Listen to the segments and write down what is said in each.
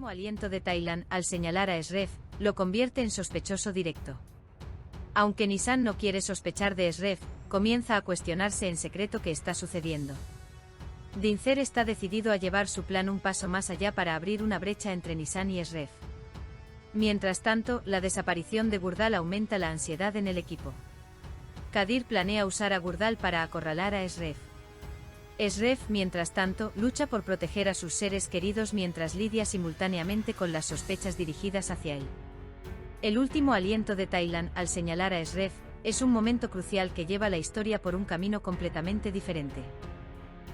último aliento de Taylan, al señalar a Esreff, lo convierte en sospechoso directo. Aunque Nisan no quiere sospechar de Esreff, comienza a cuestionarse en secreto qué está sucediendo. Dincer está decidido a llevar su plan un paso más allá para abrir una brecha entre Nisan y Esreff. Mientras tanto, la desaparición de Gurdal aumenta la ansiedad en el equipo. Kadir planea usar a Gurdal para acorralar a Esreff. Esreff, mientras tanto, lucha por proteger a sus seres queridos mientras lidia simultáneamente con las sospechas dirigidas hacia él. El último aliento de Taylan, al señalar a Esreff, es un momento crucial que lleva la historia por un camino completamente diferente.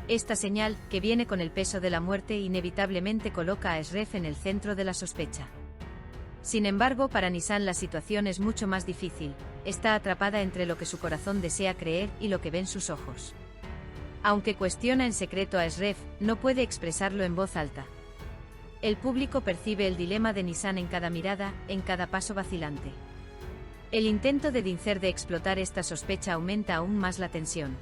Esta señal, que viene con el peso de la muerte, inevitablemente coloca a Esreff en el centro de la sospecha. Sin embargo, para Nisan la situación es mucho más difícil, está atrapada entre lo que su corazón desea creer y lo que ven sus ojos. Aunque cuestiona en secreto a Esreff, no puede expresarlo en voz alta. El público percibe el dilema de Nisan en cada mirada, en cada paso vacilante. El intento de Dincer de explotar esta sospecha aumenta aún más la tensión.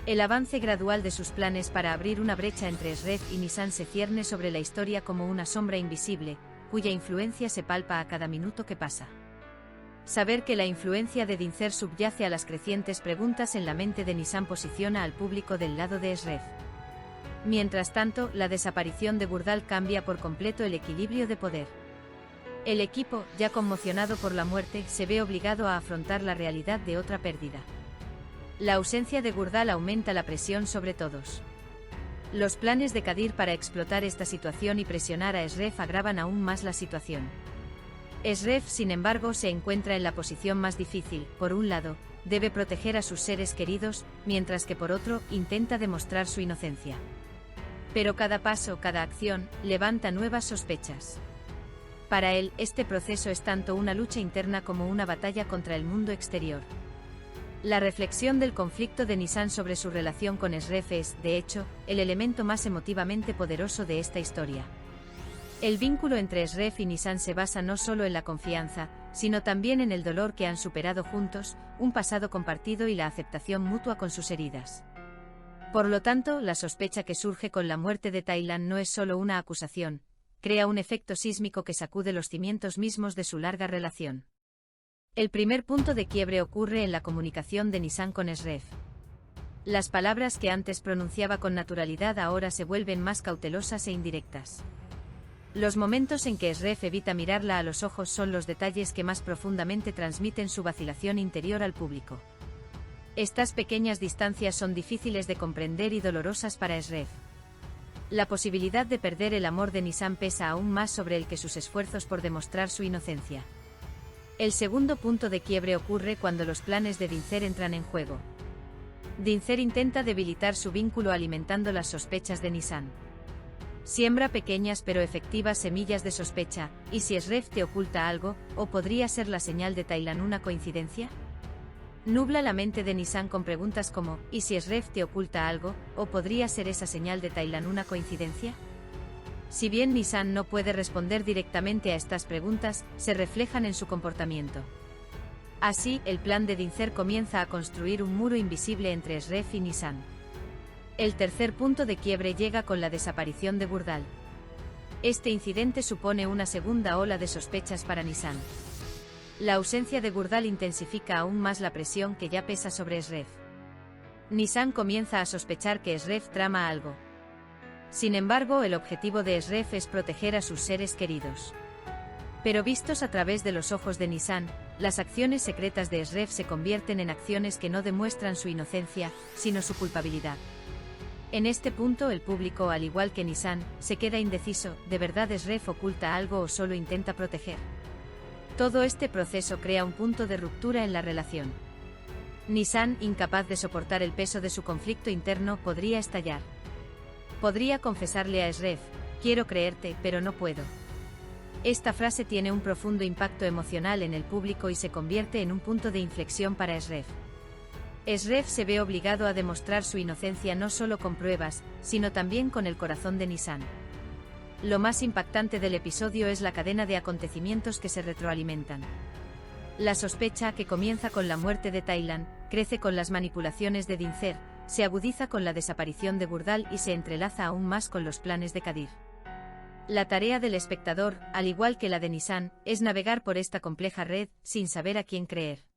El avance gradual de sus planes para abrir una brecha entre Esreff y Nisan se cierne sobre la historia como una sombra invisible, cuya influencia se palpa a cada minuto que pasa. Saber que la influencia de Dincer subyace a las crecientes preguntas en la mente de Nisan posiciona al público del lado de Esreff. Mientras tanto, la desaparición de Gurdal cambia por completo el equilibrio de poder. El equipo, ya conmocionado por la muerte, se ve obligado a afrontar la realidad de otra pérdida. La ausencia de Gurdal aumenta la presión sobre todos. Los planes de Kadir para explotar esta situación y presionar a Esreff agravan aún más la situación. Esreff, sin embargo, se encuentra en la posición más difícil. Por un lado, debe proteger a sus seres queridos, mientras que por otro, intenta demostrar su inocencia. Pero cada paso, cada acción, levanta nuevas sospechas. Para él, este proceso es tanto una lucha interna como una batalla contra el mundo exterior. La reflexión del conflicto de Nisan sobre su relación con Esreff es, de hecho, el elemento más emotivamente poderoso de esta historia. El vínculo entre Esreff y Nisan se basa no solo en la confianza, sino también en el dolor que han superado juntos, un pasado compartido y la aceptación mutua con sus heridas. Por lo tanto, la sospecha que surge con la muerte de Taylan no es solo una acusación, crea un efecto sísmico que sacude los cimientos mismos de su larga relación. El primer punto de quiebre ocurre en la comunicación de Nisan con Esreff. Las palabras que antes pronunciaba con naturalidad ahora se vuelven más cautelosas e indirectas. Los momentos en que Esreff evita mirarla a los ojos son los detalles que más profundamente transmiten su vacilación interior al público. Estas pequeñas distancias son difíciles de comprender y dolorosas para Esreff. La posibilidad de perder el amor de Nisan pesa aún más sobre él que sus esfuerzos por demostrar su inocencia. El segundo punto de quiebre ocurre cuando los planes de Dincer entran en juego. Dincer intenta debilitar su vínculo alimentando las sospechas de Nisan. Siembra pequeñas pero efectivas semillas de sospecha, ¿y si Esreff te oculta algo, o podría ser la señal de Taylan una coincidencia? Nubla la mente de Nisan con preguntas como, ¿y si Esreff te oculta algo, o podría ser esa señal de Taylan una coincidencia? Si bien Nisan no puede responder directamente a estas preguntas, se reflejan en su comportamiento. Así, el plan de Dincer comienza a construir un muro invisible entre Esreff y Nisan. El tercer punto de quiebre llega con la desaparición de Gurdal. Este incidente supone una segunda ola de sospechas para Nisan. La ausencia de Gurdal intensifica aún más la presión que ya pesa sobre Esreff. Nisan comienza a sospechar que Esreff trama algo. Sin embargo, el objetivo de Esreff es proteger a sus seres queridos. Pero vistos a través de los ojos de Nisan, las acciones secretas de Esreff se convierten en acciones que no demuestran su inocencia, sino su culpabilidad. En este punto el público, al igual que Nisan, se queda indeciso, ¿de verdad Esreff oculta algo o solo intenta proteger? Todo este proceso crea un punto de ruptura en la relación. Nisan, incapaz de soportar el peso de su conflicto interno, podría estallar. Podría confesarle a Esreff, quiero creerte, pero no puedo. Esta frase tiene un profundo impacto emocional en el público y se convierte en un punto de inflexión para Esreff. Esreff se ve obligado a demostrar su inocencia no solo con pruebas, sino también con el corazón de Nisan. Lo más impactante del episodio es la cadena de acontecimientos que se retroalimentan. La sospecha, que comienza con la muerte de Taylan, crece con las manipulaciones de Dincer, se agudiza con la desaparición de Gurdal y se entrelaza aún más con los planes de Kadir. La tarea del espectador, al igual que la de Nissan, es navegar por esta compleja red, sin saber a quién creer.